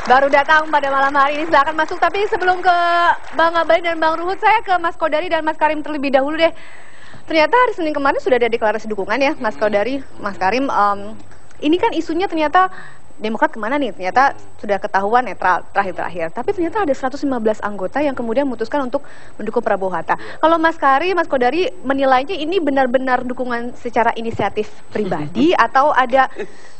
Baru datang pada malam hari ini, silahkan masuk. Tapi sebelum ke Bang Abalin dan Bang Ruhut, saya ke Mas Kodari dan Mas Karim terlebih dahulu deh. Ternyata hari Senin kemarin sudah ada deklarasi dukungan ya, Mas Kodari, Mas Karim. Ini kan isunya ternyata Demokrat kemana nih? Ternyata sudah ketahuan netral terakhir. Tapi ternyata ada 115 anggota yang kemudian memutuskan untuk mendukung Prabowo Hatta. Kalau Mas Karim, Mas Kodari menilainya ini benar-benar dukungan secara inisiatif pribadi atau ada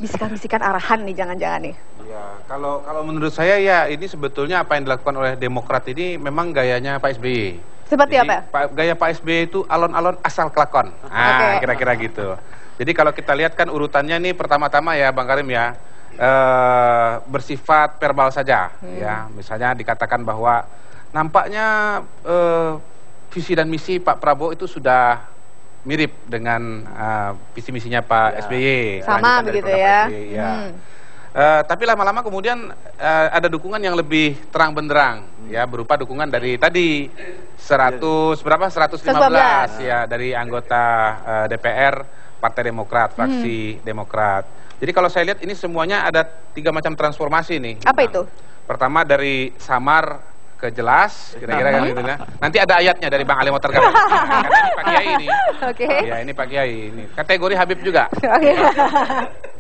bisikan-bisikan arahan nih, jangan-jangan nih? Ya, kalau menurut saya ya ini sebetulnya apa yang dilakukan oleh Demokrat ini memang gayanya Pak SBY. Seperti Jadi, apa? Gaya Pak SBY itu alon-alon asal kelakon. Nah, kira-kira gitu. Jadi kalau kita lihat kan urutannya nih pertama-tama ya Bang Karim ya, bersifat verbal saja ya. Misalnya dikatakan bahwa nampaknya visi dan misi Pak Prabowo itu sudah mirip dengan visi misinya Pak SBY. Sama begitu ya. Tapi lama-lama kemudian ada dukungan yang lebih terang benderang ya, berupa dukungan dari tadi 115 ya dari anggota DPR Partai Demokrat, fraksi Demokrat. Jadi kalau saya lihat ini semuanya ada 3 macam transformasi nih. Apa itu? Pertama dari samar ke jelas, kira-kira kan gitu ya. Nanti ada ayatnya dari Bang Ali Mokhtar Ngabalin. Ini Pak Kiai ini. Oke. Ya, ini Pak Kiai ini. Kategori Habib juga. Oke.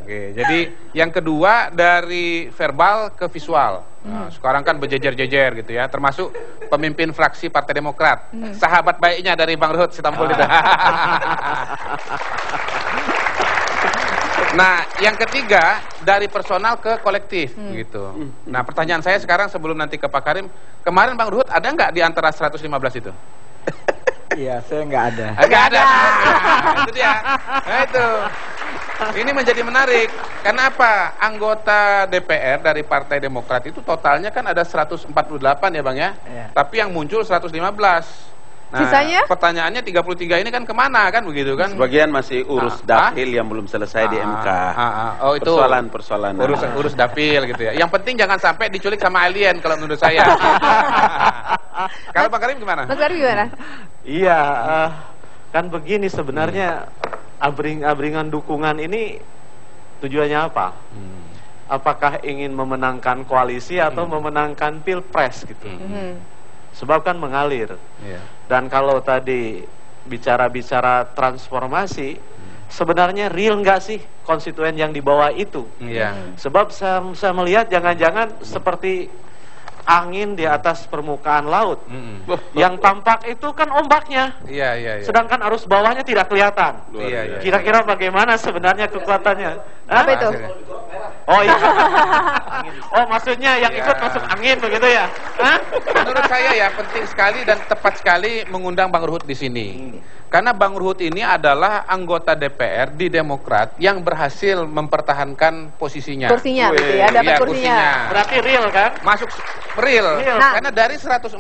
Oke, jadi yang kedua dari verbal ke visual. Nah, sekarang kan berjejer-jejer gitu ya, termasuk pemimpin fraksi Partai Demokrat. Sahabat baiknya dari Bang Ruhut Sitampul itu. Nah, yang ketiga dari personal ke kolektif gitu. Nah, pertanyaan saya sekarang sebelum nanti ke Pak Karim, kemarin Bang Ruhut ada nggak di antara 115 itu? Iya, saya nggak ada. Nggak ada. Nah, itu dia. Nah, itu. Ini menjadi menarik. Kenapa anggota DPR dari Partai Demokrat itu totalnya kan ada 148 ya Bang ya? Tapi yang muncul 115. Nah, sisanya? Pertanyaannya 33 ini kan kemana kan begitu kan? Sebagian masih urus dapil yang belum selesai di MK. Oh, itu persoalan. Urus dapil gitu ya. Yang penting jangan sampai diculik sama alien kalau menurut saya. Kalau Pak Karim gimana? Mas Karim gimana? Iya, kan begini sebenarnya abring-abringan dukungan ini tujuannya apa? Apakah ingin memenangkan koalisi atau memenangkan pilpres gitu? Sebab kan mengalir. Dan kalau tadi bicara-bicara transformasi, sebenarnya real nggak sih konstituen yang dibawa itu? Sebab saya melihat jangan-jangan seperti angin di atas permukaan laut. Yang tampak itu kan ombaknya. Sedangkan arus bawahnya tidak kelihatan. Kira-kira bagaimana sebenarnya kekuatannya? Apa itu? Oh iya. Oh, maksudnya yang ikut masuk angin begitu ya? Menurut saya ya penting sekali dan tepat sekali mengundang Bang Ruhut di sini. Karena Bang Ruhut ini adalah anggota DPR di Demokrat yang berhasil mempertahankan posisinya. Kursinya gitu ya, dapat kursinya. Berarti real kan? Masuk real. Karena dari 148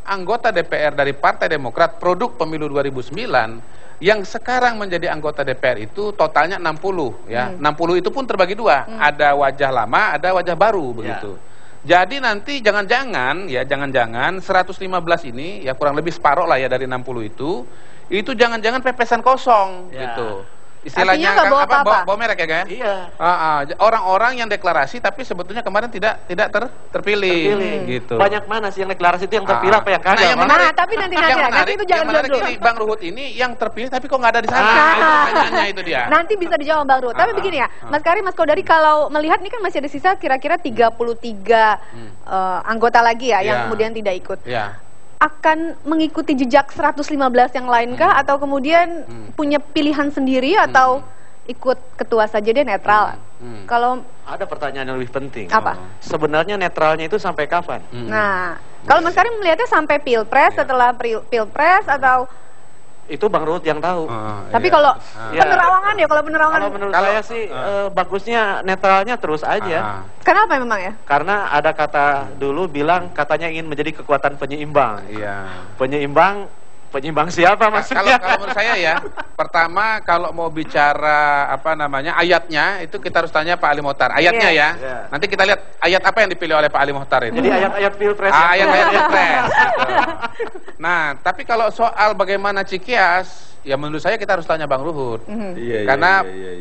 anggota DPR dari Partai Demokrat produk pemilu 2009 yang sekarang menjadi anggota DPR itu totalnya 60 ya. 60 itu pun terbagi dua, ada wajah lama, ada wajah baru begitu. Jadi nanti jangan-jangan 115 ini ya kurang lebih separuh lah ya dari 60 itu jangan-jangan pepesan kosong gitu. Istilahnya kan bawa merek ya kan? Iya. Orang-orang yang deklarasi tapi sebetulnya kemarin tidak terpilih gitu. Banyak mana sih yang deklarasi itu yang terpilih apa yang kagak? Tapi nanti itu jangan dulu. Ini Bang Ruhut ini yang terpilih tapi kok nggak ada di sana? Pertanyaannya itu dia. Nanti bisa dijawab Bang Ruhut. Tapi begini ya, Mas Karim, Mas Kodari, kalau melihat ini kan masih ada sisa kira-kira 33 anggota lagi ya yang kemudian tidak ikut. Akan mengikuti jejak 115 yang lain kah atau kemudian punya pilihan sendiri atau ikut ketua saja dia netral? Kalau ada pertanyaan yang lebih penting. Apa? Sebenarnya netralnya itu sampai kapan? Nah, kalau Mas Karim melihatnya sampai pilpres, setelah pilpres atau itu Bang Ruhut yang tahu. Tapi kalau penerawangan ya, kalau menurut saya sih bagusnya netralnya terus aja. Kenapa memang ya? Karena ada kata dulu bilang katanya ingin menjadi kekuatan penyeimbang. Penyeimbang Penyimbang siapa maksudnya? Kalau menurut saya ya, pertama kalau mau bicara ayatnya itu kita harus tanya Pak Ali Mohtar. Ayatnya ya. Nanti kita lihat ayat apa yang dipilih oleh Pak Ali Mohtar itu. Jadi ayat-ayat pilpres. Ayat-ayat pilpres. Gitu. Nah, tapi kalau soal bagaimana Cikias, ya menurut saya kita harus tanya Bang Ruhut.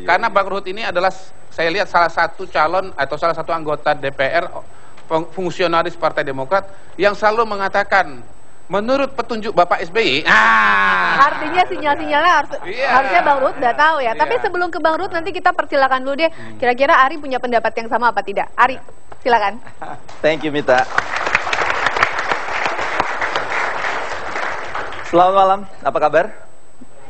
Karena Bang Ruhut ini adalah saya lihat salah satu calon atau salah satu anggota DPR fungsionaris Partai Demokrat yang selalu mengatakan menurut petunjuk Bapak SBY. Artinya sinyal-sinyalnya harusnya Bang Ruhut udah tahu ya. Tapi sebelum ke Bang Ruhut nanti kita persilakan dulu deh. Kira-kira Ari punya pendapat yang sama apa tidak? Ari, silakan. Thank you Mita. Selamat malam, apa kabar?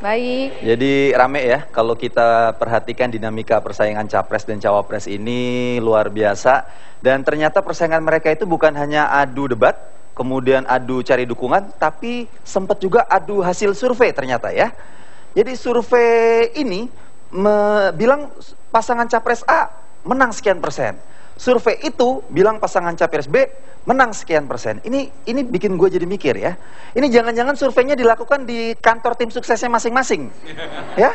Baik. Jadi rame ya kalau kita perhatikan dinamika persaingan capres dan cawapres ini luar biasa. Dan ternyata persaingan mereka itu bukan hanya adu debat, kemudian adu cari dukungan, tapi sempat juga adu hasil survei ternyata ya. Jadi survei ini bilang pasangan capres A menang sekian persen. Survei itu bilang pasangan capres B menang sekian persen. Ini bikin gue jadi mikir ya. Ini jangan-jangan surveinya dilakukan di kantor tim suksesnya masing-masing, ya?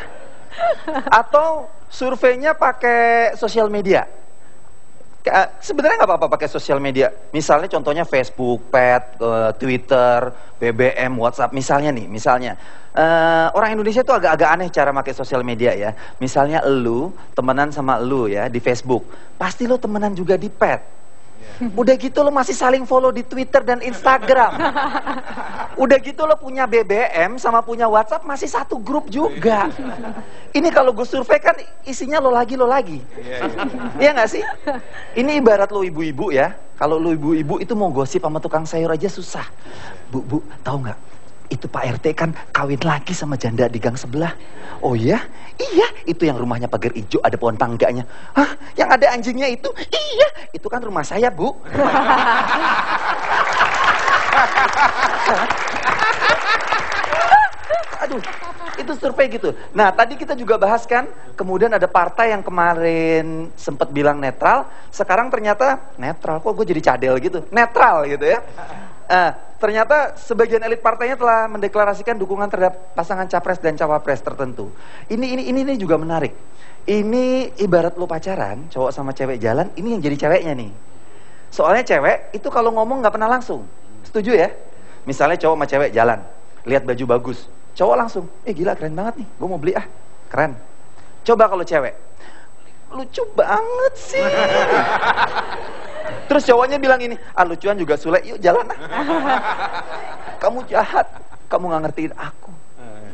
Atau surveinya pakai sosial media? Sebenarnya nggak apa-apa pakai sosial media. Misalnya contohnya Facebook, Pet, Twitter, BBM, WhatsApp. Misalnya orang Indonesia itu agak-agak aneh cara pakai sosial media ya. Misalnya lu temenan sama lu ya di Facebook, pasti lu temenan juga di Pet. Udah gitu lo masih saling follow di Twitter dan Instagram. Udah gitu lo punya BBM sama punya WhatsApp masih satu grup juga. Ini kalau gue survei kan isinya lo lagi. Iya nggak sih? Ini ibarat lo ibu-ibu ya. Kalau lo ibu-ibu itu mau gosip sama tukang sayur aja susah. Bu, tahu nggak? Itu Pak RT kan kawin lagi sama janda di gang sebelah. Oh ya? Iya, itu yang rumahnya pagar hijau ada pohon tangganya. Hah? Yang ada anjingnya itu? Iya, itu kan rumah saya, Bu. Aduh, itu survei gitu. Nah, tadi kita juga bahas kan, kemudian ada partai yang kemarin sempat bilang netral, sekarang ternyata netral. Kok gue jadi cadel gitu? Netral gitu ya. Ternyata sebagian elit partainya telah mendeklarasikan dukungan terhadap pasangan capres dan cawapres tertentu. Ini juga menarik. Ini ibarat lo pacaran, cowok sama cewek jalan, ini yang jadi ceweknya nih. Soalnya cewek itu kalau ngomong nggak pernah langsung. Setuju ya? Misalnya cowok sama cewek jalan, lihat baju bagus, cowok langsung, gila keren banget nih, gue mau beli keren. Coba kalau cewek, lucu banget sih. Terus cowoknya bilang ini, lucuan juga Sule, yuk jalan lah. Kamu jahat, kamu nggak ngertiin aku.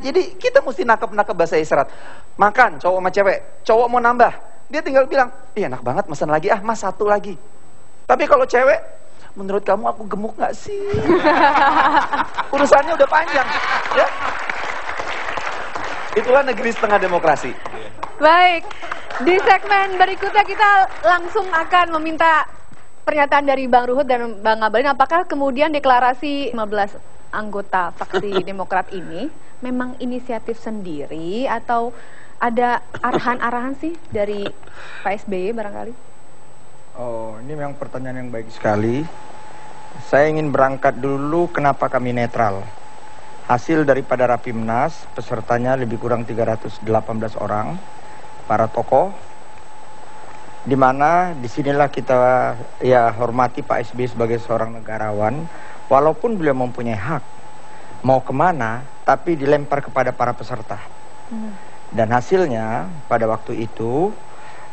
Jadi kita mesti nakep bahasa isyarat. Makan cowok sama cewek, cowok mau nambah, dia tinggal bilang, enak banget, pesan lagi mas, satu lagi. Tapi kalau cewek, menurut kamu aku gemuk nggak sih? Urusannya udah panjang, ya. Itulah negeri setengah demokrasi. Baik, di segmen berikutnya kita langsung akan meminta pernyataan dari Bang Ruhut dan Bang Ngabalin. Apakah kemudian deklarasi 15 anggota fraksi Demokrat ini memang inisiatif sendiri atau ada arahan-arahan sih dari Pak SBY barangkali? Oh, ini memang pertanyaan yang baik sekali. Saya ingin berangkat dulu kenapa kami netral. Hasil daripada Rapimnas, pesertanya lebih kurang 318 orang, para tokoh, di mana disinilah kita hormati Pak SBY sebagai seorang negarawan, walaupun beliau mempunyai hak mau kemana, tapi dilempar kepada para peserta. Dan hasilnya pada waktu itu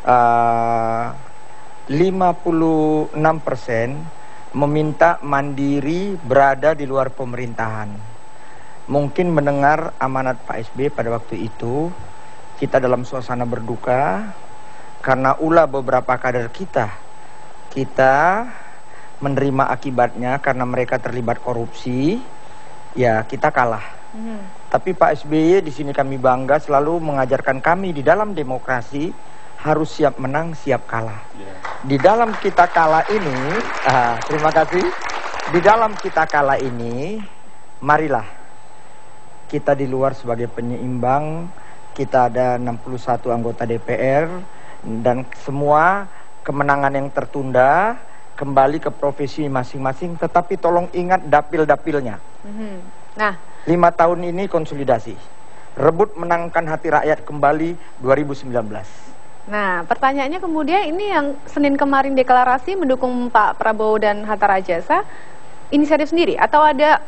56% meminta mandiri berada di luar pemerintahan. Mungkin mendengar amanat Pak SBY pada waktu itu, kita dalam suasana berduka karena ulah beberapa kader kita menerima akibatnya karena mereka terlibat korupsi, ya kita kalah. Tapi Pak SBY di sini kami bangga selalu mengajarkan kami di dalam demokrasi harus siap menang, siap kalah. Di dalam kita kalah ini, terima kasih. Di dalam kita kalah ini, marilah kita di luar sebagai penyeimbang. Kita ada 61 anggota DPR dan semua kemenangan yang tertunda kembali ke profesi masing-masing. Tetapi tolong ingat dapil-dapilnya. Nah, 5 tahun ini konsolidasi, rebut menangkan hati rakyat kembali 2019. Nah, pertanyaannya kemudian ini yang Senin kemarin deklarasi mendukung Pak Prabowo dan Hatta Rajasa, inisiatif sendiri atau ada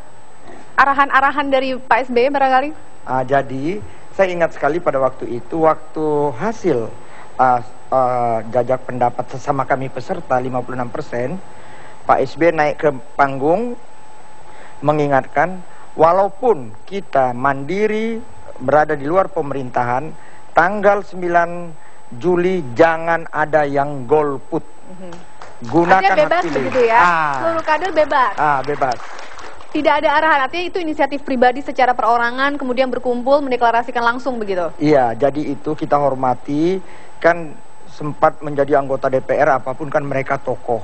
arahan-arahan dari Pak SBY barangkali? Jadi saya ingat sekali pada waktu itu, waktu hasil jajak pendapat sesama kami peserta 56%, Pak SBY naik ke panggung mengingatkan, walaupun kita mandiri berada di luar pemerintahan, tanggal 9 Juli jangan ada yang golput. Gunakan artinya bebas hak pilih. begitu ya? Seluruh kader bebas? Bebas. Tidak ada arahan, artinya itu inisiatif pribadi secara perorangan, kemudian berkumpul, mendeklarasikan langsung begitu? Iya, jadi itu kita hormati, kan sempat menjadi anggota DPR, apapun kan mereka tokoh.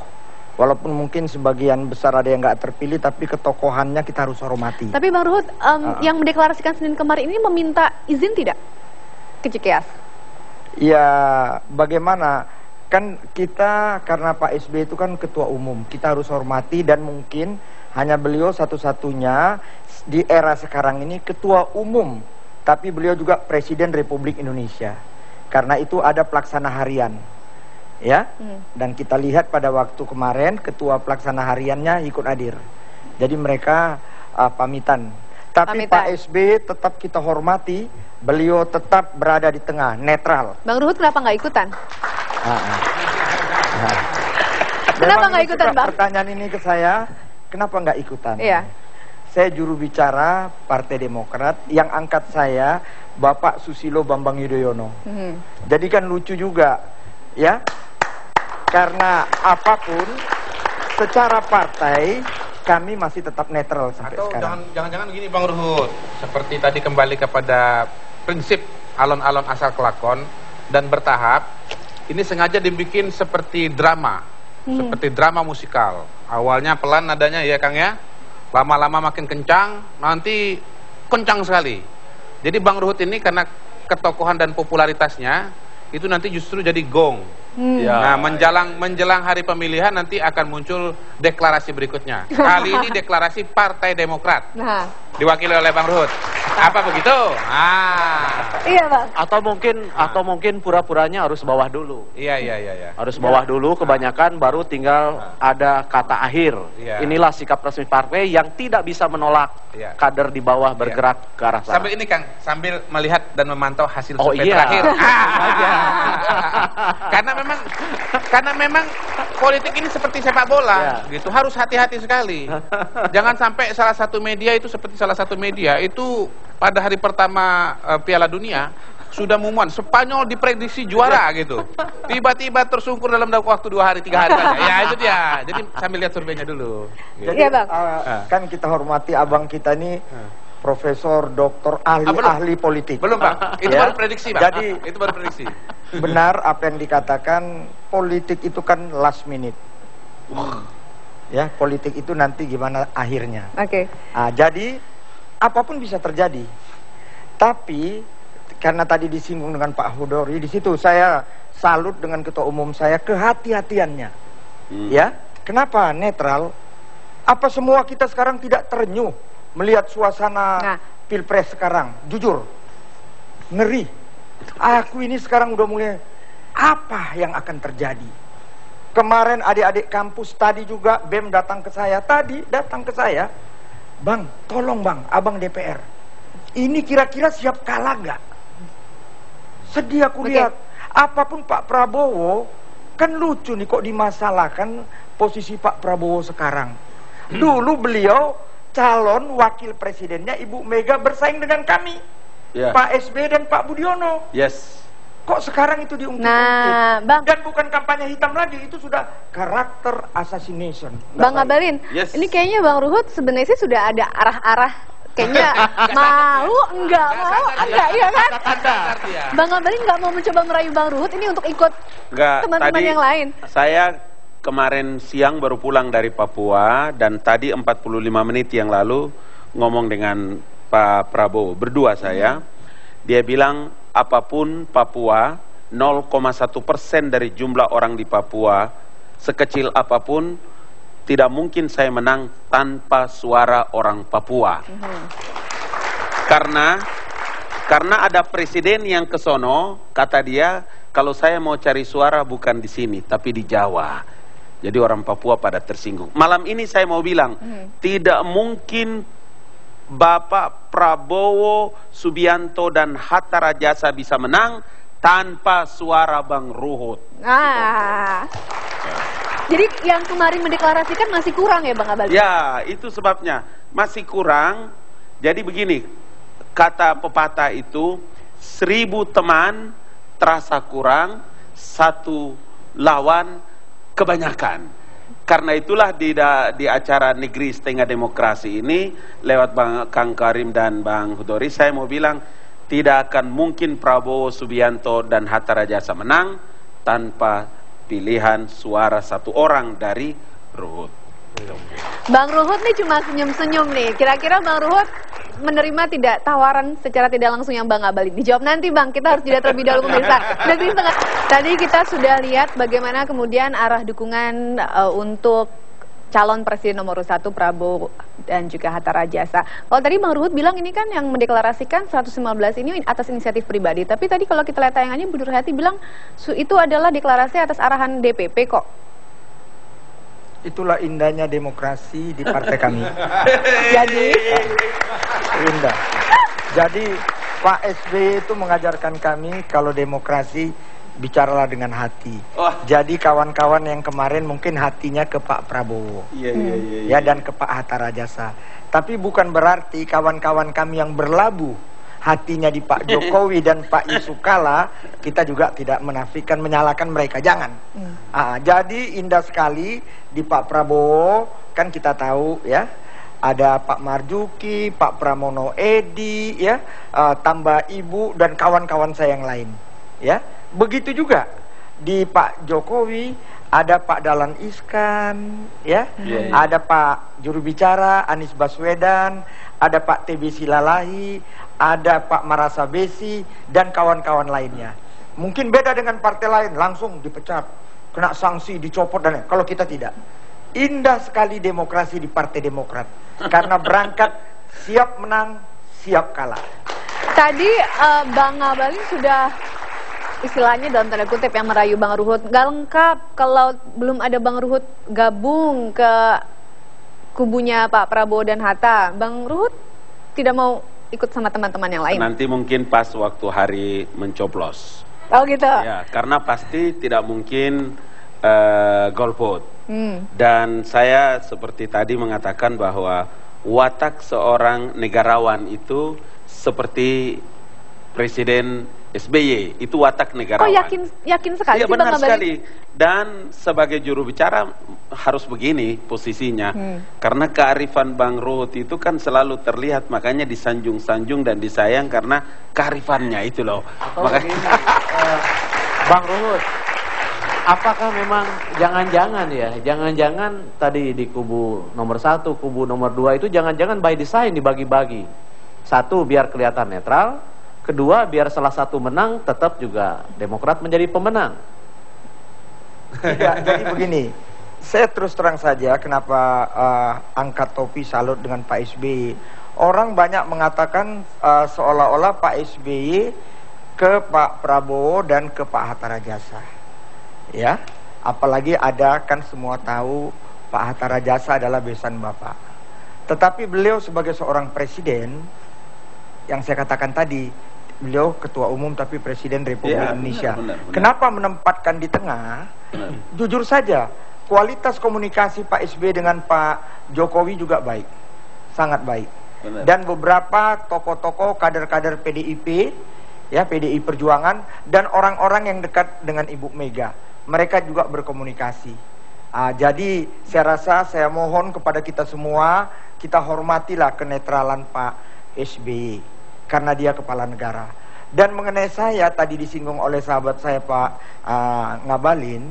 Walaupun mungkin sebagian besar ada yang nggak terpilih, tapi ketokohannya kita harus hormati. Tapi Bang Ruhut, yang mendeklarasikan Senin kemarin ini meminta izin tidak ke Cikeas? Ya, bagaimana? Kan kita, karena Pak SBY itu kan ketua umum, kita harus hormati, dan mungkin hanya beliau satu-satunya di era sekarang ini ketua umum, tapi beliau juga Presiden Republik Indonesia. Karena itu ada pelaksana harian, ya. Dan kita lihat pada waktu kemarin ketua pelaksana hariannya ikut hadir. Jadi mereka pamitan. Tapi Pak SBY tetap kita hormati, beliau tetap berada di tengah, netral. Bang Ruhut kenapa nggak ikutan? Kenapa nggak ikutan, Bang? Pertanyaan ini ke saya, kenapa nggak ikutan? Iya. Saya juru bicara Partai Demokrat, yang angkat saya Bapak Susilo Bambang Yudhoyono. Jadi kan lucu juga, ya, karena apapun secara partai kami masih tetap netral sampai sekarang. Atau jangan-jangan gini Bang Ruhut, seperti tadi kembali kepada prinsip alon-alon asal kelakon dan bertahap, ini sengaja dibikin seperti drama, seperti drama musikal. Awalnya pelan nadanya ya Kang ya, lama-lama makin kencang, nanti kencang sekali. Jadi Bang Ruhut ini karena ketokohan dan popularitasnya, itu nanti justru jadi gong. Nah, menjelang hari pemilihan nanti akan muncul deklarasi berikutnya. Kali ini deklarasi Partai Demokrat. Diwakili oleh Bang Ruhut. Apa begitu? Iya, Bang. Atau mungkin pura-puranya harus bawah dulu. Iya. Harus bawah dulu, kebanyakan baru tinggal ada kata akhir. Inilah sikap resmi partai yang tidak bisa menolak kader di bawah bergerak ke arah sana. Sambil ini Kang, sambil melihat dan memantau hasil survei terakhir. Karena memang politik ini seperti sepak bola, gitu. Harus hati-hati sekali. Jangan sampai salah satu media itu seperti salah satu media itu pada hari pertama Piala Dunia sudah mengumumkan Spanyol diprediksi juara gitu. Tiba-tiba tersungkur dalam waktu 2 hari 3 hari saja. Ya itu dia. Jadi sambil lihat surveinya dulu. Gitu. Jadi kan kita hormati abang kita nih profesor, doktor, ahli politik. Belum Pak, itu baru prediksi Pak. Jadi itu baru prediksi. Benar apa yang dikatakan, politik itu kan last minute. Ya, politik itu nanti gimana akhirnya. Jadi apapun bisa terjadi. Tapi karena tadi disinggung dengan Pak Hudori, di situ saya salut dengan ketua umum saya, kehati-hatiannya. Ya, kenapa netral? Apa semua kita sekarang tidak terenyuh melihat suasana pilpres sekarang? Jujur, ngeri. Aku ini sekarang udah mulai, apa yang akan terjadi? Kemarin adik-adik kampus tadi juga BEM datang ke saya, Bang, tolong Bang, abang DPR, ini kira-kira siap kalah nggak? Sedih aku lihat. Apapun Pak Prabowo, kan lucu nih kok dimasalahkan posisi Pak Prabowo sekarang. Dulu beliau calon wakil presidennya Ibu Mega bersaing dengan kami, Pak SBY dan Pak Budiono. Kok sekarang itu diungkit-ungkit? Dan bukan kampanye hitam lagi, itu sudah karakter assassination. Bang Ngabalin, ini kayaknya Bang Ruhut sebenarnya sih sudah ada arah-arah. Kayaknya enggak ya kan? Bang Ngabalin nggak mau mencoba merayu Bang Ruhut ini untuk ikut teman-teman yang lain. Saya kemarin siang baru pulang dari Papua, dan tadi 45 menit yang lalu ngomong dengan Pak Prabowo berdua saya. Dia bilang apapun Papua, 0,1% dari jumlah orang di Papua, sekecil apapun tidak mungkin saya menang tanpa suara orang Papua. Karena ada presiden yang ke sono, kata dia, kalau saya mau cari suara bukan di sini, tapi di Jawa. Jadi orang Papua pada tersinggung. Malam ini saya mau bilang, tidak mungkin Bapak Prabowo Subianto dan Hatta Rajasa bisa menang tanpa suara Bang Ruhut. Jadi yang kemarin mendeklarasikan masih kurang ya Bang Abalin? Ya, itu sebabnya. Masih kurang. Jadi begini, kata pepatah itu, 1000 teman terasa kurang, 1 lawan kebanyakan. Karena itulah di acara Negeri Setengah Demokrasi ini, lewat Kang Karim dan Bang Hudori, saya mau bilang, tidak akan mungkin Prabowo Subianto dan Hatta Rajasa menang tanpa pilihan suara 1 orang dari Ruhut. Bang Ruhut nih cuma senyum-senyum nih. Kira-kira Bang Ruhut menerima tidak tawaran secara tidak langsung yang Bang Abalin? Dijawab nanti Bang, kita harus jeda terlebih dahulu pemirsa. Tadi kita sudah lihat bagaimana kemudian arah dukungan untuk calon presiden nomor 1 Prabowo dan juga Hatta Rajasa. Kalau tadi Bang Ruhut bilang ini kan yang mendeklarasikan 115 ini atas inisiatif pribadi. Tapi tadi kalau kita lihat tayangannya Bu Nurhayati bilang itu adalah deklarasi atas arahan DPP kok. Itulah indahnya demokrasi di partai kami. Jadi indah. Jadi Pak SBY itu mengajarkan kami kalau demokrasi bicaralah dengan hati. Jadi kawan-kawan yang kemarin mungkin hatinya ke Pak Prabowo, ya dan ke Pak Hatta Rajasa. Tapi bukan berarti kawan-kawan kami yang berlabuh hatinya di Pak Jokowi dan Pak Yusuf Kala, kita juga tidak menafikan menyalahkan mereka, jangan. Jadi indah sekali di Pak Prabowo, kan kita tahu ya, ada Pak Marzuki, Pak Pramono Edi, ya, tambah Ibu dan kawan-kawan saya yang lain, ya. Begitu juga di Pak Jokowi ada Pak Dahlan Iskan, ya, ada Pak juru bicara Anies Baswedan, ada Pak TB Silalahi, ada Pak Marasa Besi dan kawan-kawan lainnya. Mungkin beda dengan partai lain, langsung dipecat, kena sanksi, dicopot dan lain. Kalau kita tidak. Indah sekali demokrasi di Partai Demokrat karena berangkat siap menang, siap kalah. Tadi Bang Abalin sudah istilahnya dalam tanda kutip yang merayu Bang Ruhut. Gak lengkap kalau belum ada Bang Ruhut gabung ke kubunya Pak Prabowo dan Hatta. Bang Ruhut tidak mau ikut sama teman-teman yang lain? Nanti mungkin pas waktu hari mencoblos. Oh gitu? Ya, karena pasti tidak mungkin golput. Dan saya seperti tadi mengatakan bahwa watak seorang negarawan itu seperti Presiden SBY, itu watak negarawan. Oh yakin sekali? Iya benar sekali. Dan sebagai juru bicara harus begini posisinya, karena kearifan Bang Ruhut itu kan selalu terlihat, makanya disanjung-sanjung dan disayang karena kearifannya itu loh. Makanya Bang Ruhut, apakah memang jangan-jangan tadi di kubu nomor 1, kubu nomor 2 itu jangan-jangan by design dibagi-bagi. 1 biar kelihatan netral, kedua biar salah satu menang tetap juga Demokrat menjadi pemenang. Tidak, jadi begini, saya terus terang saja kenapa angkat topi salut dengan Pak SBY. Orang banyak mengatakan seolah-olah Pak SBY ke Pak Prabowo dan ke Pak Hatta Rajasa. Ya, apalagi ada kan semua tahu Pak Hatta Rajasa adalah besan Bapak. Tetapi beliau sebagai seorang presiden, yang saya katakan tadi, beliau ketua umum tapi presiden Republik Indonesia. Benar. Kenapa menempatkan di tengah? Jujur saja, kualitas komunikasi Pak SBY dengan Pak Jokowi juga baik, sangat baik. Benar. Dan beberapa tokoh-tokoh kader-kader PDIP, ya PDI Perjuangan dan orang-orang yang dekat dengan Ibu Mega, mereka juga berkomunikasi. Jadi saya rasa, saya mohon kepada kita semua, kita hormatilah kenetralan Pak SBY karena dia kepala negara. Dan mengenai saya tadi disinggung oleh sahabat saya Pak Ngabalin,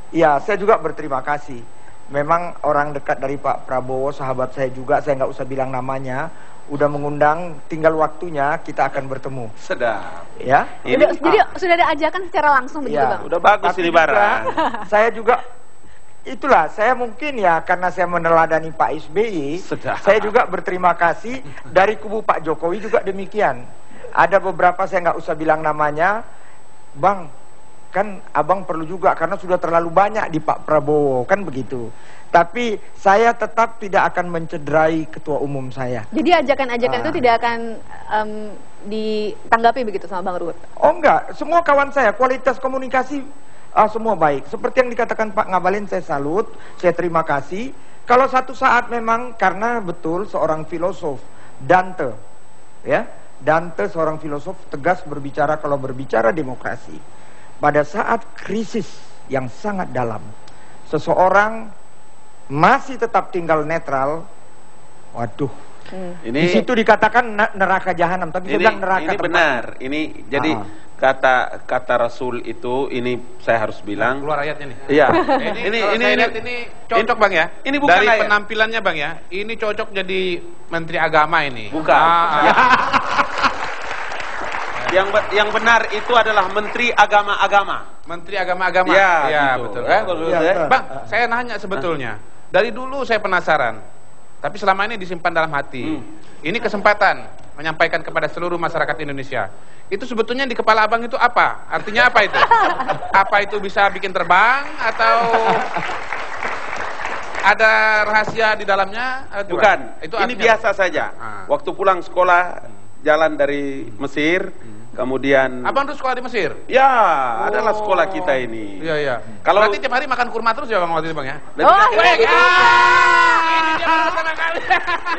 ya saya juga berterima kasih. Memang orang dekat dari Pak Prabowo, sahabat saya juga, saya nggak usah bilang namanya, udah mengundang, tinggal waktunya kita akan bertemu. Sedap. Ya. Jadi sudah ada ajakan secara langsung begitu Bang? Udah bagus ini barang. Saya juga itulah saya mungkin ya karena saya meneladani Pak SBY, saya juga berterima kasih dari kubu Pak Jokowi juga demikian. Ada beberapa saya nggak usah bilang namanya, Bang, kan abang perlu juga karena sudah terlalu banyak di Pak Prabowo, kan begitu. Tapi saya tetap tidak akan mencederai ketua umum saya. Jadi ajakan-ajakan itu tidak akan ditanggapi begitu sama Bang Ruhut? Oh enggak, semua kawan saya kualitas komunikasi semua baik. Seperti yang dikatakan Pak Ngabalin, saya salut, saya terima kasih. Kalau satu saat memang karena betul seorang filosof Dante, ya, Dante seorang filosof tegas berbicara kalau berbicara demokrasi. Pada saat krisis yang sangat dalam, seseorang masih tetap tinggal netral, waduh. Di situ dikatakan neraka jahanam, tapi saya bilang neraka ini benar. Ini jadi kata Rasul itu, ini saya harus bilang. Keluar ayatnya nih. Iya. ini cocok Bang ya. Ini bukan dari ayat. penampilannya Bang ya. Ini cocok jadi Menteri Agama ini. Bukan. Yang benar itu adalah Menteri Agama-agama. Menteri Agama-agama. Ya, gitu. betul. Bang, saya nanya sebetulnya. Dari dulu saya penasaran, tapi selama ini disimpan dalam hati. Ini kesempatan menyampaikan kepada seluruh masyarakat Indonesia. Itu sebetulnya di kepala abang itu apa? Artinya apa itu? Apa itu bisa bikin terbang atau ada rahasia di dalamnya? Bukan. Itu ini biasa saja. Waktu pulang sekolah, jalan dari Mesir. Kemudian abang tuh sekolah di Mesir? Ya, adalah sekolah kita ini. Iya, iya. Kalau berarti tiap hari makan kurma terus ya Bang waktu itu Bang ya? Oh, ini dia pertama kali.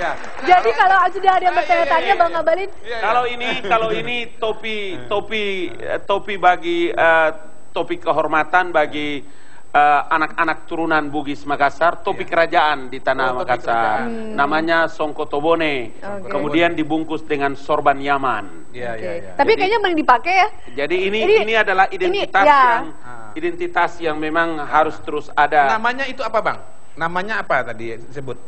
Ya. Jadi kalau sudah ada yang bertanya-tanya Bang Ngabalin, Kalau ini topi bagi topi kehormatan bagi anak-anak turunan Bugis Makassar, topi kerajaan di tanah Makassar. Namanya Songko Tobone. Kemudian dibungkus dengan sorban Yaman. Tapi kayaknya mending dipakai ya. Jadi ini adalah identitas yang memang harus terus ada. Namanya itu apa Bang? Namanya apa tadi disebut?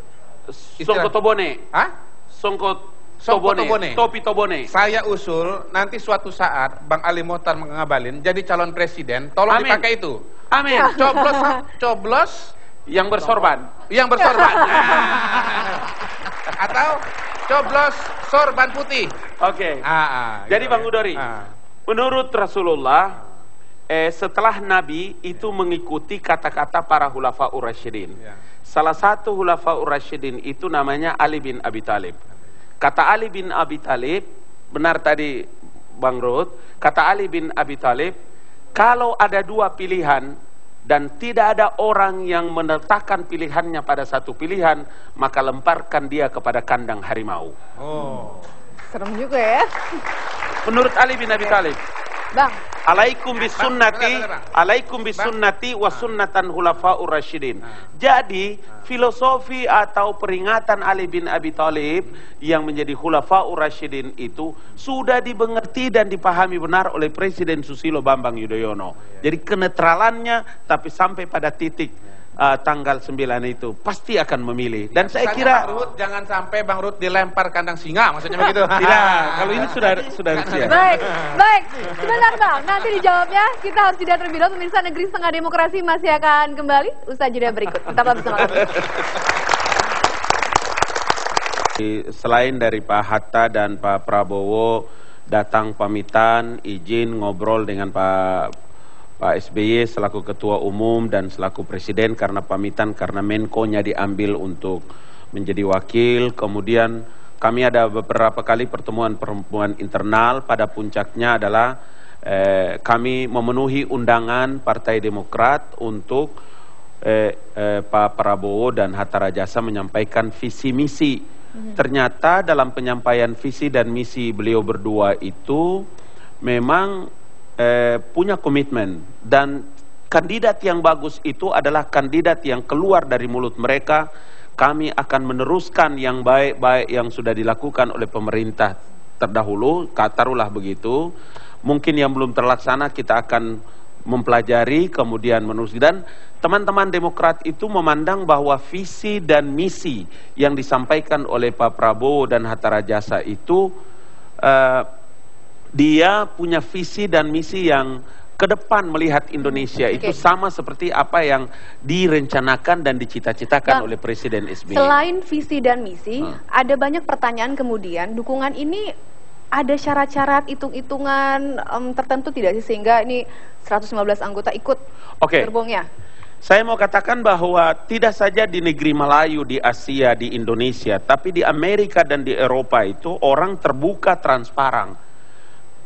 Songko Tobone. Hah? Songko Tobone. Topi Tobone. Saya usul nanti suatu saat Bang Ali Mohtar Ngabalin jadi calon presiden, tolong dipakai itu. Amin. Coblos yang bersorban. Yang bersorban. Atau coblos sorban putih. Oke. Jadi Bang Udori, menurut Rasulullah setelah Nabi itu mengikuti kata-kata para Khulafaur Rasyidin. Salah satu Khulafaur Rasyidin itu namanya Ali bin Abi Thalib. Kata Ali bin Abi Thalib, benar tadi Bang Ruhut, kata Ali bin Abi Thalib, kalau ada dua pilihan dan tidak ada orang yang meletakkan pilihannya pada satu pilihan, maka lemparkan dia kepada kandang harimau. Serem juga ya. Menurut Ali bin Abi Thalib, Bang, alaikum bisunnati wa sunnatan khulafaur rasyidin. Jadi filosofi atau peringatan Ali bin Abi Thalib yang menjadi khulafaur rasyidin itu sudah dimengerti dan dipahami benar oleh Presiden Susilo Bambang Yudhoyono. Jadi kenetralannya, tapi sampai pada titik tanggal 9 itu pasti akan memilih. Dan saya kira Bang Ruhut, jangan sampai Bang Ruhut dilempar kandang singa, maksudnya begitu. Tidak, kalau ini sudah siap. Baik. Sebentar Bang, nanti dijawabnya. Kita harus jeda terlebih dahulu. Pemirsa, Negeri Setengah Demokrasi masih akan kembali usai jeda berikut. Tetaplah bersama kami. Selain dari Pak Hatta dan Pak Prabowo datang pamitan, izin ngobrol dengan Pak SBY selaku Ketua Umum dan selaku Presiden karena pamitan, karena Menko-nya diambil untuk menjadi wakil. Kemudian kami ada beberapa kali pertemuan internal. Pada puncaknya adalah kami memenuhi undangan Partai Demokrat untuk Pak Prabowo dan Hatta Rajasa menyampaikan visi misi. Ternyata dalam penyampaian visi dan misi beliau berdua itu memang punya komitmen, dan kandidat yang bagus itu adalah kandidat yang keluar dari mulut mereka. Kami akan meneruskan yang baik-baik yang sudah dilakukan oleh pemerintah terdahulu, taruhlah begitu. Mungkin yang belum terlaksana kita akan mempelajari kemudian meneruskan. Dan teman-teman Demokrat itu memandang bahwa visi dan misi yang disampaikan oleh Pak Prabowo dan Hatta Rajasa itu dia punya visi dan misi yang ke depan melihat Indonesia itu sama seperti apa yang direncanakan dan dicita-citakan oleh Presiden SBY. Selain visi dan misi, ada banyak pertanyaan kemudian, dukungan ini ada syarat-syarat hitung-hitungan tertentu tidak sih sehingga ini 115 anggota ikut gerbongnya? Saya mau katakan bahwa tidak saja di negeri Melayu, di Asia, di Indonesia, tapi di Amerika dan di Eropa itu orang terbuka, transparan.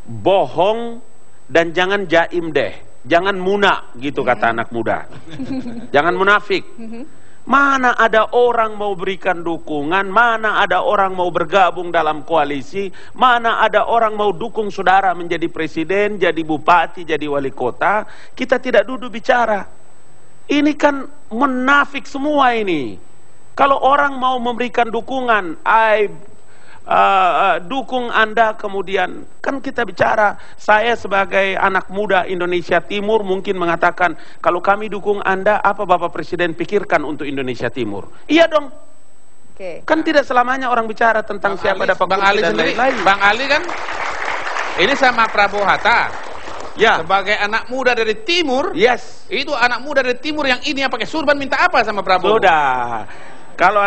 Bohong dan jangan jaim deh, jangan munak gitu kata anak muda. Jangan munafik. Mana ada orang mau berikan dukungan, mana ada orang mau bergabung dalam koalisi, mana ada orang mau dukung saudara menjadi presiden, jadi bupati, jadi wali kota, kita tidak duduk bicara. Ini kan menafik semua ini. Kalau orang mau memberikan dukungan, dukung Anda, kemudian kan kita bicara, saya sebagai anak muda Indonesia Timur mungkin mengatakan, kalau kami dukung Anda, apa Bapak Presiden pikirkan untuk Indonesia Timur? Iya dong. Kan tidak selamanya orang bicara tentang siapa dapat Bang Ali sendiri, Bang Ali kan ini sama Prabowo Hatta. Ya. Sebagai anak muda dari timur, itu anak muda dari timur yang ini yang pakai surban minta apa sama Prabowo? Sudah. Kalau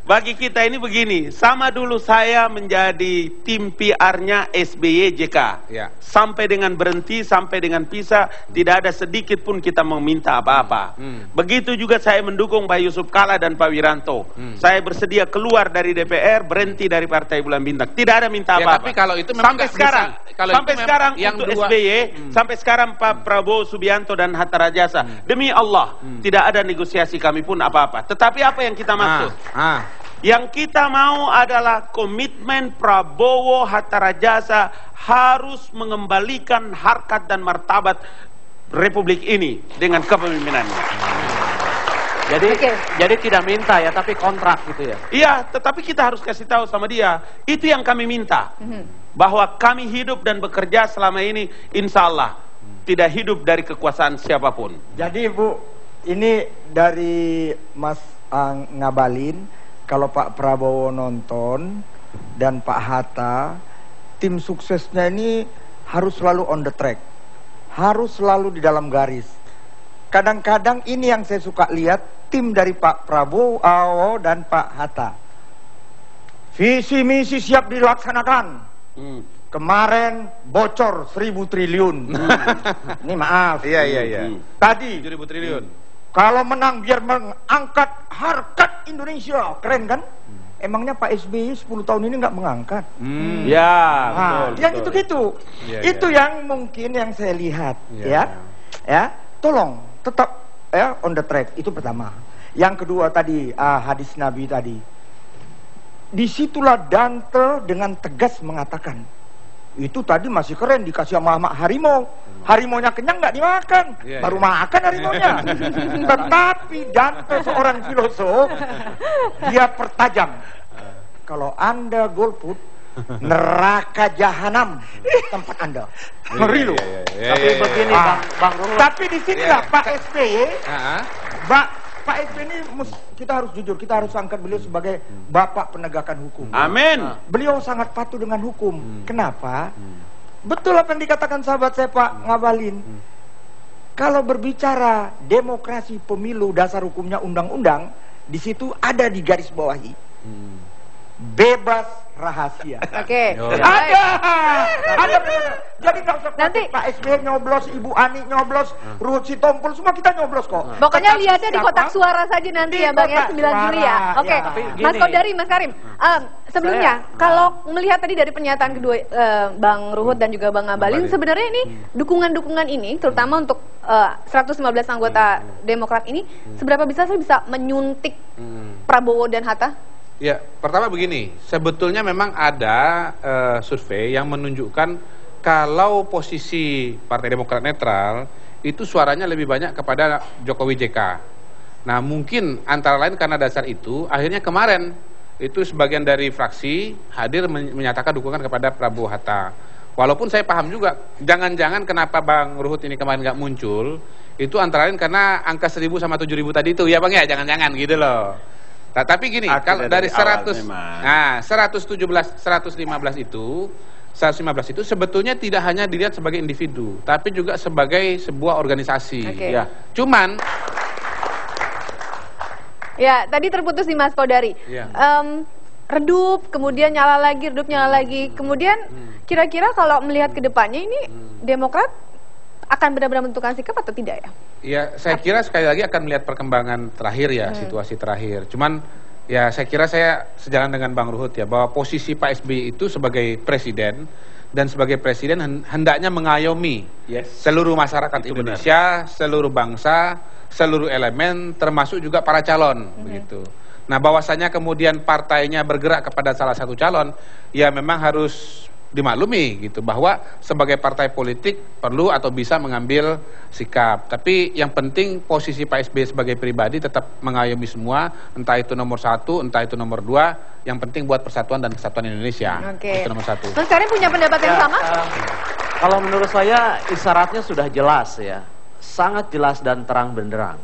bagi kita ini begini, sama dulu saya menjadi tim PR-nya SBY JK. Sampai dengan berhenti, sampai dengan pisah, tidak ada sedikit pun kita meminta apa-apa. Begitu juga saya mendukung Pak Yusuf Kalla dan Pak Wiranto. Saya bersedia keluar dari DPR, berhenti dari Partai Bulan Bintang. Tidak ada minta apa-apa. Tapi kalau itu memang sampai sekarang, sampai sekarang untuk SBY, sampai sekarang Pak Prabowo Subianto dan Hatta Rajasa, demi Allah, tidak ada negosiasi kami pun apa-apa. Tetapi apa yang kita maksud? Yang kita mau adalah komitmen Prabowo Hatta Rajasa harus mengembalikan harkat dan martabat Republik ini dengan kepemimpinannya. Jadi tidak minta ya, tapi kontrak gitu ya? Iya, tetapi kita harus kasih tahu sama dia, itu yang kami minta. Bahwa kami hidup dan bekerja selama ini, insya Allah tidak hidup dari kekuasaan siapapun. Jadi Bu, ini dari Mas Ngabalin, kalau Pak Prabowo nonton dan Pak Hatta, tim suksesnya ini harus selalu on the track, harus selalu di dalam garis. Kadang-kadang ini yang saya suka lihat, tim dari Pak Prabowo dan Pak Hatta, visi misi siap dilaksanakan. Kemarin bocor 1.000 triliun. Ini maaf. Iya. Tadi 7.000 triliun. Kalau menang biar mengangkat harkat Indonesia, keren kan? Emangnya Pak SBY 10 tahun ini nggak mengangkat? Ya, yang gitu-gitu. Itu yang mungkin yang saya lihat, ya. Tolong tetap on the track, itu pertama. Yang kedua tadi hadis Nabi tadi. Disitulah Dante dengan tegas mengatakan, itu tadi masih keren dikasih sama harimau. Harimaunya kenyang nggak dimakan, baru makan harimaunya. Tetapi Dante seorang filosof, dia pertajam. Kalau Anda golput, neraka jahanam tempat Anda. Ngeri loh. Tapi begini Bang Ruhut. Tapi di sinilah Pak SBY, Pak SBY ini kita harus jujur, kita harus angkat beliau sebagai bapak penegakan hukum. Amin. Beliau sangat patuh dengan hukum. Kenapa? Betul apa yang dikatakan sahabat saya Pak Ngabalin. Kalau berbicara demokrasi pemilu, dasar hukumnya undang-undang, di situ ada di garis bawahi. Bebas rahasia. Ada. Jadi nggak usah nanti Pak SBY nyoblos, Ibu Ani nyoblos, Ruhut Sitompul, semua kita nyoblos kok. Pokoknya lihatnya di kotak suara saja nanti ya Bang ya, 9 Juli ya. Oke. Mas Kodari, Mas Karim, sebelumnya kalau melihat tadi dari pernyataan kedua Bang Ruhut dan juga Bang Ngabalin, sebenarnya ini dukungan-dukungan ini terutama untuk 115 anggota Demokrat ini seberapa bisa menyuntik Prabowo dan Hatta? Ya, pertama begini, sebetulnya memang ada survei yang menunjukkan kalau posisi Partai Demokrat netral itu suaranya lebih banyak kepada Jokowi JK. Nah, mungkin antara lain karena dasar itu, akhirnya kemarin itu sebagian dari fraksi hadir menyatakan dukungan kepada Prabowo Hatta. Walaupun saya paham juga, jangan-jangan kenapa Bang Ruhut ini kemarin nggak muncul, itu antara lain karena angka 1.000 sama 7.000 tadi itu, ya Bang ya, jangan-jangan gitu loh. Nah, tapi gini, kalau dari 117, 115 itu 115 itu sebetulnya tidak hanya dilihat sebagai individu, tapi juga sebagai sebuah organisasi. Ya. Cuman ya, tadi terputus di Mas Kodari. Ya. Redup, kemudian nyala lagi, redup, nyala lagi. Kemudian kira-kira kalau melihat ke depannya ini Demokrat akan benar-benar menentukan sikap atau tidak ya? Ya, saya kira sekali lagi akan melihat perkembangan terakhir ya, situasi terakhir. Cuman ya saya kira saya sejalan dengan Bang Ruhut ya, bahwa posisi Pak SBY itu sebagai presiden dan sebagai presiden hendaknya mengayomi seluruh masyarakat Indonesia, seluruh bangsa, seluruh elemen, termasuk juga para calon begitu. Nah, bahwasanya kemudian partainya bergerak kepada salah satu calon, ya memang harus dimaklumi gitu, bahwa sebagai partai politik perlu atau bisa mengambil sikap. Tapi yang penting posisi Pak SBY sebagai pribadi tetap mengayomi semua, entah itu nomor 1, entah itu nomor 2, yang penting buat persatuan dan kesatuan Indonesia. Itu nomor 1. Mas Karim punya pendapat yang sama? Kalau menurut saya isyaratnya sudah jelas ya, sangat jelas dan terang benderang.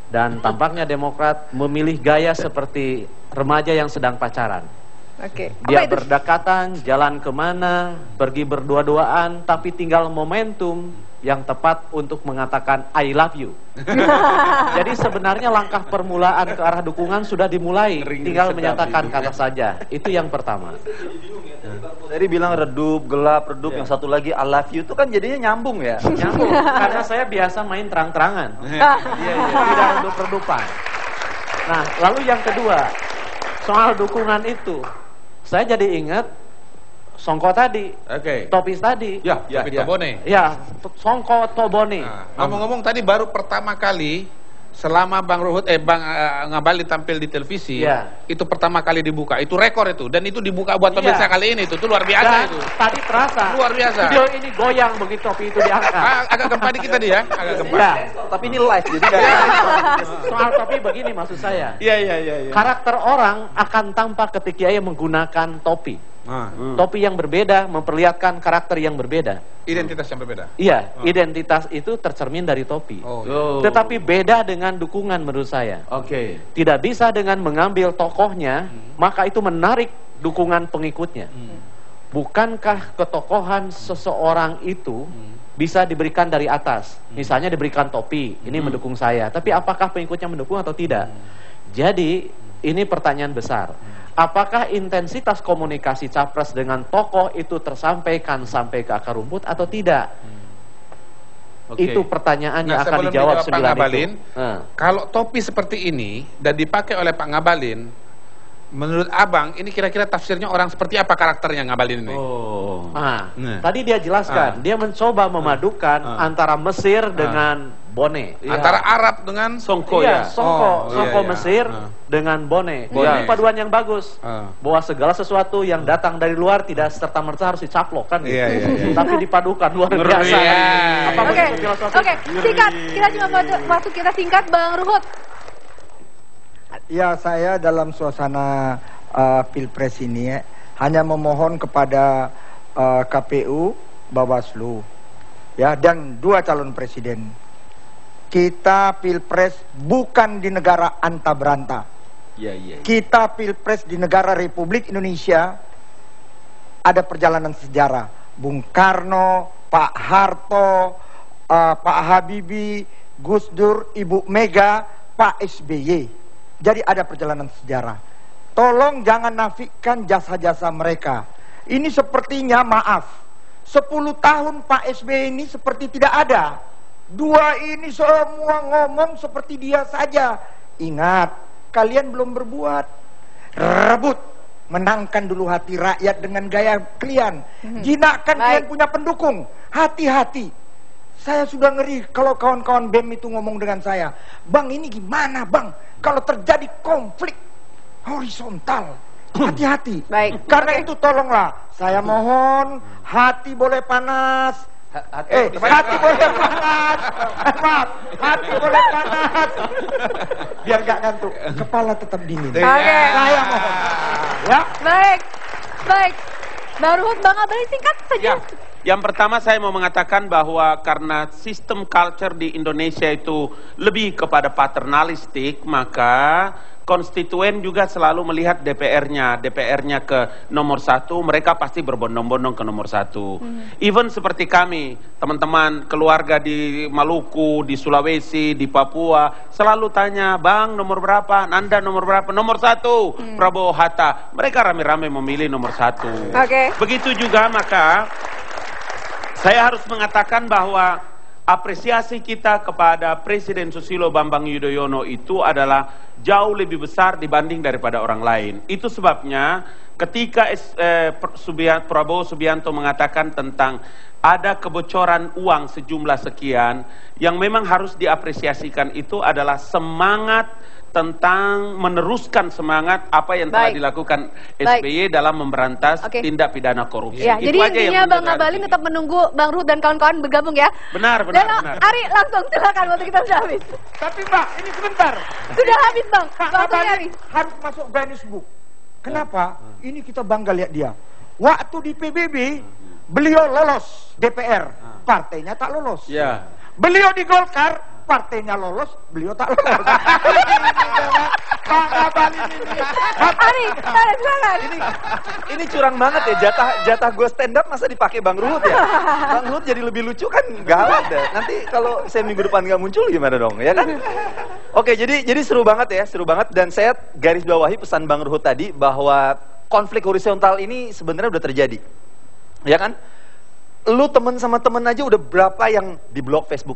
Dan tampaknya Demokrat memilih gaya seperti remaja yang sedang pacaran. Dia berdekatan, jalan kemana, pergi berdua-duaan, tapi tinggal momentum yang tepat untuk mengatakan I love you. Jadi sebenarnya langkah permulaan ke arah dukungan sudah dimulai, tinggal menyatakan kata saja. Itu yang pertama. Dari bilang redup, gelap, redup, yang satu lagi I love you, itu kan jadinya nyambung ya. Nyambung, karena saya biasa main terang-terangan. Tidak redup-redupan. Nah, lalu yang kedua, soal dukungan itu, saya jadi ingat Songko tadi, Topis tadi. Topi Tobone. Ya, Songko Tobone. Ngomong-ngomong tadi baru pertama kali selama Bang Ruhut, Bang Ngabalin tampil di televisi, itu pertama kali dibuka. Itu rekor itu, dan itu dibuka buat pemirsa kali ini. Itu luar biasa dan itu. Tadi terasa. Luar biasa. Video ini goyang begitu topi itu diangkat. Agak gempa dikit tadi ya, agak gempa. Tapi ini live jadi Soal topi begini maksud saya. Karakter orang akan tampak ketika ia menggunakan topi. Topi yang berbeda memperlihatkan karakter yang berbeda. Identitas yang berbeda. Iya, identitas itu tercermin dari topi. Tetapi beda dengan dukungan menurut saya. Tidak bisa dengan mengambil tokohnya, maka itu menarik dukungan pengikutnya. Bukankah ketokohan seseorang itu bisa diberikan dari atas? Misalnya diberikan topi, ini mendukung saya. Tapi apakah pengikutnya mendukung atau tidak? Jadi ini pertanyaan besar. Apakah intensitas komunikasi capres dengan tokoh itu tersampaikan sampai ke akar rumput atau tidak? Itu pertanyaan yang akan dijawab 9 itu. Kalau topi seperti ini dan dipakai oleh Pak Ngabalin, menurut Abang ini kira-kira tafsirnya orang seperti apa karakternya Ngabalin ini? Tadi dia jelaskan, dia mencoba memadukan antara Mesir dengan Bone. Antara Arab dengan Songko Songko Mesir dengan Bone. Ini paduan yang bagus. Bahwa segala sesuatu yang datang dari luar tidak serta-merta harus dicaplok kan gitu. Tapi dipadukan luar biasa. Oke, singkat. Kita cuma waktu kita singkat, Bang Ruhut. Ya, saya dalam suasana Pilpres ini hanya memohon kepada KPU, Bawaslu, ya, dan 2 calon presiden. Kita Pilpres bukan di negara anta beranta. Kita Pilpres di negara Republik Indonesia. Ada perjalanan sejarah. Bung Karno, Pak Harto, Pak Habibie, Gus Dur, Ibu Mega, Pak SBY. Jadi ada perjalanan sejarah. Tolong jangan nafikan jasa-jasa mereka. Ini sepertinya, maaf, 10 tahun Pak SBY ini seperti tidak ada. 2 ini semua ngomong seperti dia saja. Ingat, kalian belum berbuat. Rebut, menangkan dulu hati rakyat dengan gaya kalian. Jinakkan kalian punya pendukung. Hati-hati. Saya sudah ngeri kalau kawan-kawan BEM itu ngomong dengan saya, Bang, ini gimana Bang kalau terjadi konflik horizontal? Hati-hati. Karena itu tolonglah, saya mohon, hati boleh panas, hati boleh panas. Maaf, hati boleh panas. Biar gak ngantuk, kepala tetap dingin. Saya mohon. Ya. Baik. Bang Ruhut, Bang Ngabalin, singkat saja. Yang pertama saya mau mengatakan bahwa karena sistem culture di Indonesia itu lebih kepada paternalistik, maka konstituen juga selalu melihat DPR-nya ke nomor 1, mereka pasti berbondong-bondong ke nomor 1. Even seperti kami, teman-teman keluarga di Maluku, di Sulawesi, di Papua, selalu tanya, Bang nomor berapa, Nanda nomor berapa, nomor 1, Prabowo Hatta. Mereka rame-rame memilih nomor 1. Begitu juga maka saya harus mengatakan bahwa apresiasi kita kepada Presiden Susilo Bambang Yudhoyono itu adalah jauh lebih besar dibanding daripada orang lain. Itu sebabnya ketika Prabowo Subianto mengatakan tentang ada kebocoran uang sejumlah sekian, yang memang harus diapresiasikan itu adalah semangat tentang meneruskan semangat apa yang telah dilakukan SBY dalam memberantas tindak pidana korupsi. Ya, jadi intinya Bang Ngabalin tetap menunggu Bang Ruhut dan kawan-kawan bergabung ya. Benar. Ari, langsung silakan, waktu kita sudah habis. Tapi Mbak, ini sebentar. Sudah habis Bang, Pak Ngabalin harus masuk Guinness Book. Kenapa? Ini kita bangga lihat dia. Waktu di PBB, beliau lolos DPR, partainya tak lolos. Beliau di Golkar, partainya lolos, beliau tak lolos. Pak Ngabalin ini. Ari, silakan. Ini curang banget ya, jatah gue stand up masa dipakai Bang Ruhut ya? Bang Ruhut jadi lebih lucu kan galak deh. Nanti kalau saya minggu depan nggak muncul gimana dong, ya kan? Oke, jadi seru banget ya, seru banget. Dan saya garis bawahi pesan Bang Ruhut tadi bahwa konflik horizontal ini sebenarnya udah terjadi, ya kan? Lu temen sama temen aja udah berapa yang di blog Facebook